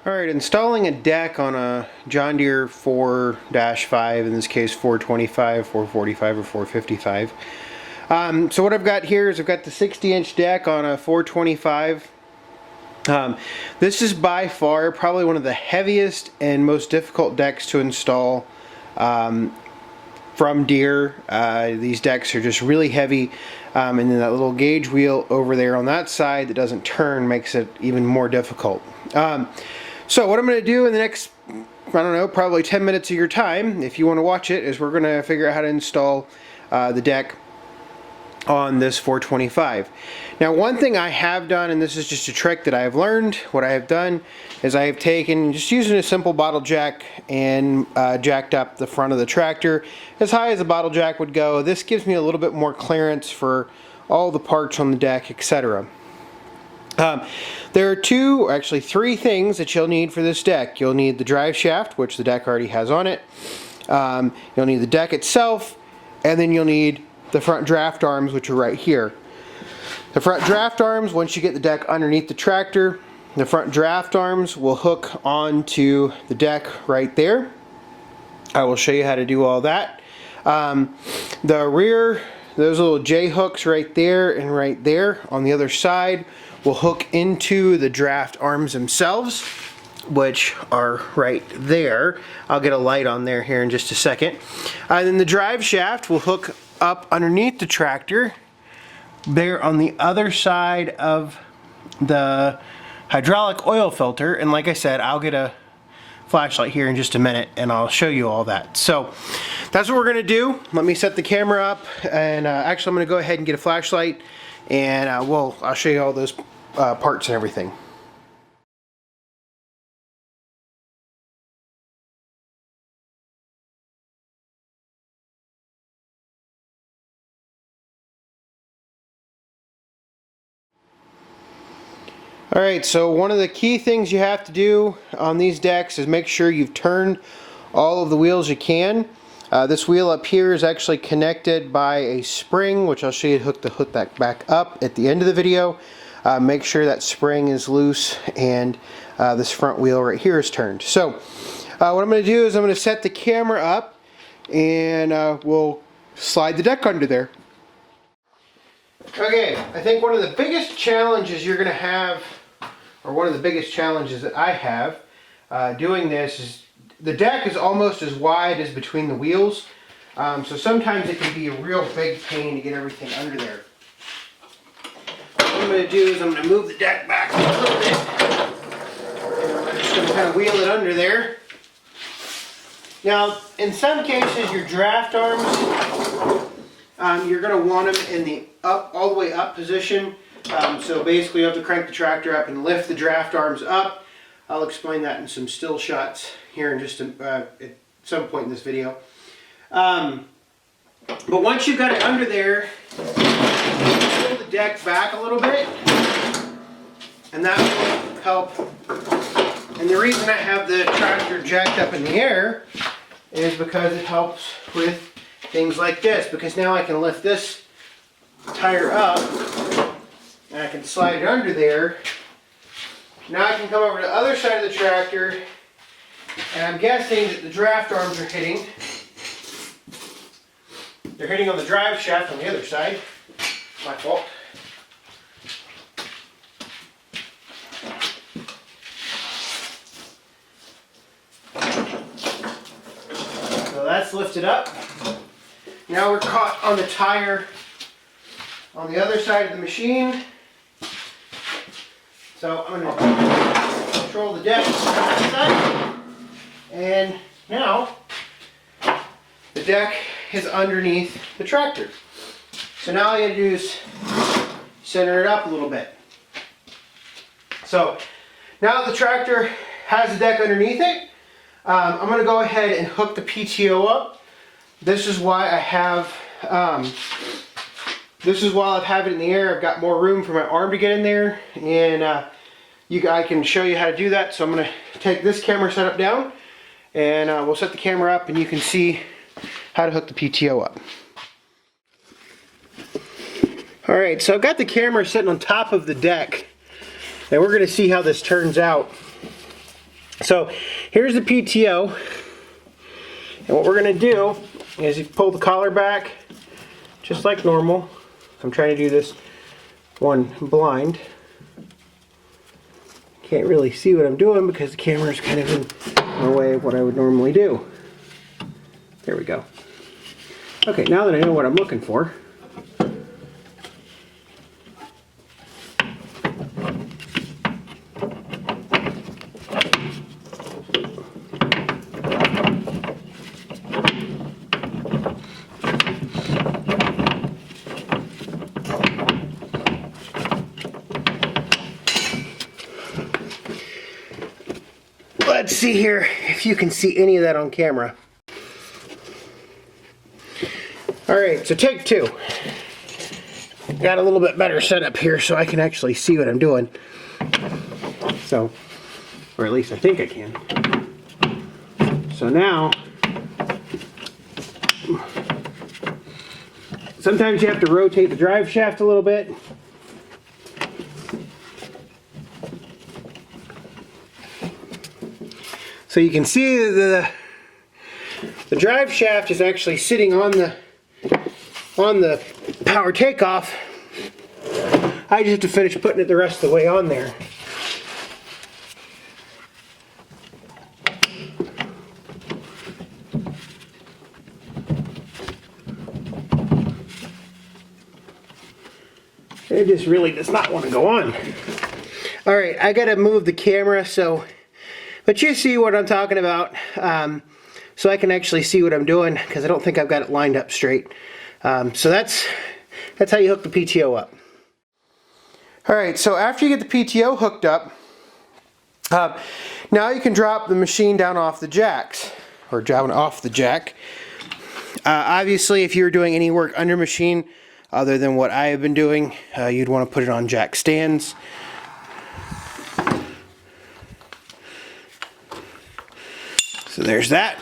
Alright, installing a deck on a John Deere 4-5, in this case 425, 445, or 455. So what I've got here is I've got the 60-inch deck on a 425. This is by far probably one of the heaviest and most difficult decks to install from Deere. These decks are just really heavy, and then that little gauge wheel over there on that side that doesn't turn makes it even more difficult. So what I'm going to do in the next, I don't know, probably 10 minutes of your time, if you want to watch it, is we're going to figure out how to install the deck on this 425. Now, one thing I have done, and this is just a trick that I have learned, what I have done is I have taken, just using a simple bottle jack, and jacked up the front of the tractor as high as a bottle jack would go. This gives me a little bit more clearance for all the parts on the deck, etc. There are actually three things that you'll need for this deck. You'll need the drive shaft, which the deck already has on it. You'll need the deck itself, and then you'll need the front draft arms, which are right here. The front draft arms, once you get the deck underneath the tractor, the front draft arms will hook onto the deck right there. I will show you how to do all that. The rear, those little J hooks right there and right there on the other side will hook into the draft arms themselves, which are right there. I'll get a light on there here in just a second. And then the drive shaft will hook up underneath the tractor there on the other side of the hydraulic oil filter. And like I said, I'll get a flashlight here in just a minute and I'll show you all that. So that's what we're going to do. Let me set the camera up, and actually I'm going to go ahead and get a flashlight, and I'll show you all those parts and everything. Alright, so one of the key things you have to do on these decks is make sure you've turned all of the wheels you can. This wheel up here is actually connected by a spring, which I'll show you to hook that back up at the end of the video. Make sure that spring is loose and this front wheel right here is turned. So what I'm going to do is I'm going to set the camera up, and we'll slide the deck under there. Okay, I think one of the biggest challenges you're going to have, or one of the biggest challenges that I have doing this, is the deck is almost as wide as between the wheels. So sometimes it can be a real big pain to get everything under there. What I'm going to do is I'm going to move the deck back a little bit. And I'm just going to kind of wheel it under there. Now, in some cases, your draft arms, you're going to want them in the all the way up position. So basically you have to crank the tractor up and lift the draft arms up. I'll explain that in some still shots here in just at some point in this video. But once you've got it under there, pull the deck back a little bit, and that will help. And the reason I have the tractor jacked up in the air is because it helps with things like this, because now I can lift this tire up and I can slide it under there. Now I can come over to the other side of the tractor, and I'm guessing that the draft arms are hitting. They're hitting on the drive shaft on the other side. My fault. So that's lifted up. Now we're caught on the tire on the other side of the machine. So I'm going to control the deck on that side. And now the deck is underneath the tractor. So now all you gotta do is center it up a little bit. So now the tractor has the deck underneath it. I'm going to go ahead and hook the PTO up. This is why I have, this is while I have it in the air, I've got more room for my arm to get in there, and I can show you how to do that. So I'm going to take this camera setup down, and we'll set the camera up, and you can see how to hook the PTO up. Alright, so I've got the camera sitting on top of the deck, and we're going to see how this turns out. So here's the PTO, and what we're going to do is you pull the collar back just like normal. I'm trying to do this one blind. Can't really see what I'm doing because the camera is kind of in the way of what I would normally do. There we go. Okay, now that I know what I'm looking for, let's see here if you can see any of that on camera. Alright, so take two. Got a little bit better setup here so I can actually see what I'm doing. So, or at least I think I can. So now, sometimes you have to rotate the drive shaft a little bit. So you can see the drive shaft is actually sitting on the power takeoff. I just have to finish putting it the rest of the way on there. It just really does not want to go on. Alright, I gotta move the camera but you see what I'm talking about, so I can actually see what I'm doing, because I don't think I've got it lined up straight. So that's how you hook the PTO up. Alright, so after you get the PTO hooked up, now you can drop the machine down off the jacks, or down off the jack. Obviously, if you're doing any work under machine other than what I have been doing, you'd want to put it on jack stands. So there's that.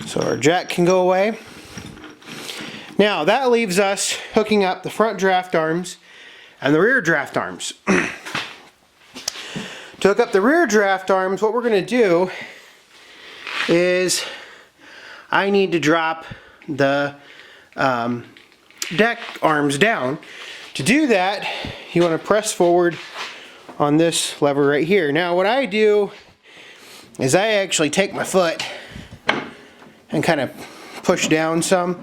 So our jack can go away. Now that leaves us hooking up the front draft arms and the rear draft arms. To hook up the rear draft arms, what we're going to do is I need to drop the deck arms down. To do that, you want to press forward on this lever right here. Now what I do is I actually take my foot and kind of push down some,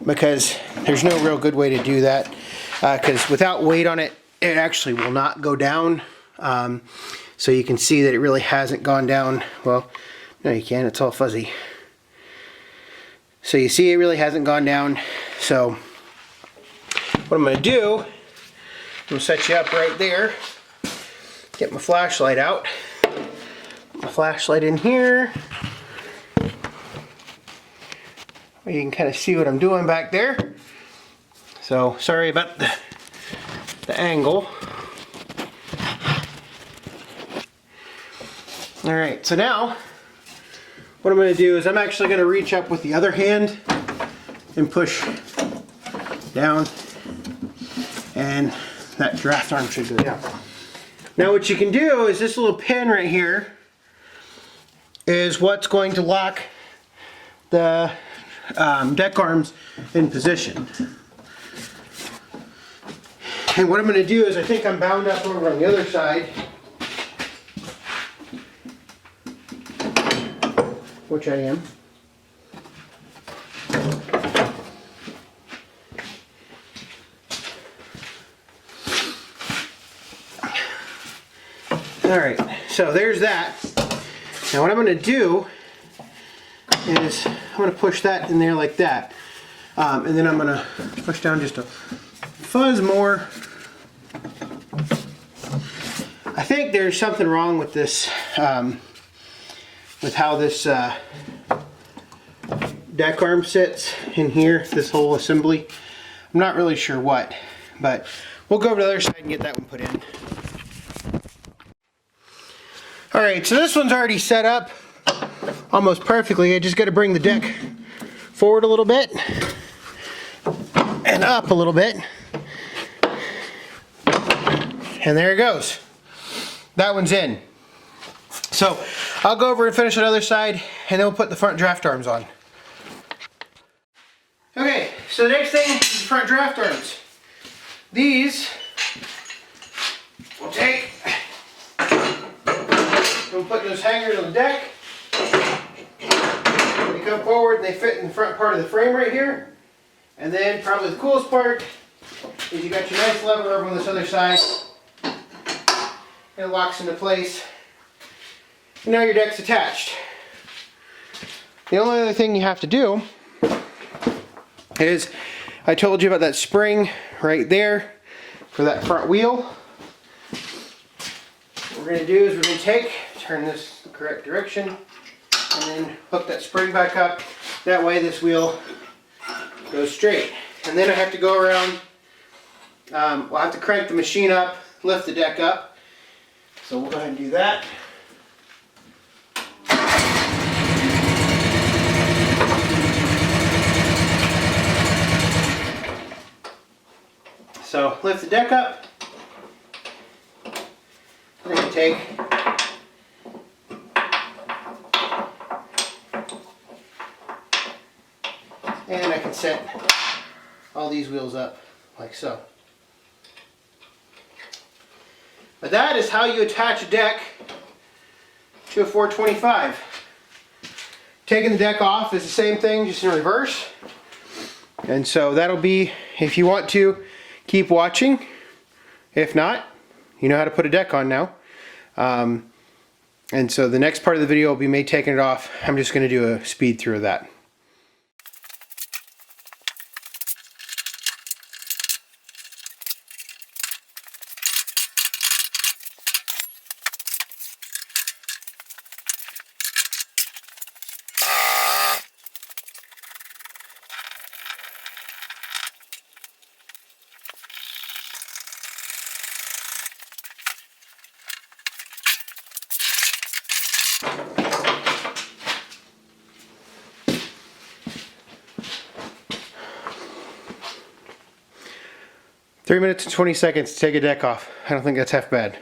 because there's no real good way to do that, because without weight on it, it actually will not go down. So you can see that it really hasn't gone down. Well, no you can, it's all fuzzy. So you see it really hasn't gone down. So what I'm going to do, I'm going to set you up right there, get my flashlight out, put my flashlight in here. You can kind of see what I'm doing back there. So sorry about the angle. Alright, so now what I'm going to do is I'm actually going to reach up with the other hand and push down, and that draft arm should go down. Now what you can do is this little pin right here is what's going to lock the deck arms in position. And what I'm going to do is I think I'm bound up over on the other side, which I am. Alright, so there's that. Now what I'm going to do is I'm going to push that in there like that. And then I'm going to push down just a fuzz more. I think there's something wrong with this, with how this deck arm sits in here, this whole assembly. I'm not really sure what, but we'll go over to the other side and get that one put in. Alright, so this one's already set up almost perfectly. I just got to bring the deck forward a little bit. up a little bit. And there it goes. That one's in. So I'll go over and finish the other side, and then we'll put the front draft arms on. Okay, so the next thing is the front draft arms. These we'll take, we'll put those hangers on the deck. They come forward and they fit in the front part of the frame right here. And then probably the coolest part is you got your nice lever over on this other side. It locks into place. And now your deck's attached. The only other thing you have to do is, I told you about that spring right there for that front wheel. What we're going to do is we're going to turn this the correct direction, and then hook that spring back up. That way this wheel goes straight. And then I have to go around, we'll have to crank the machine up, lift the deck up. So we'll go ahead and do that. So lift the deck up, then you take and I can set all these wheels up like so. But that is how you attach a deck to a 425. Taking the deck off is the same thing, just in reverse. And so that'll be, if you want to, keep watching. If not, you know how to put a deck on now. And so the next part of the video will be me taking it off. I'm just going to do a speed through of that. Three minutes and 20 seconds to take a deck off. I don't think that's half bad.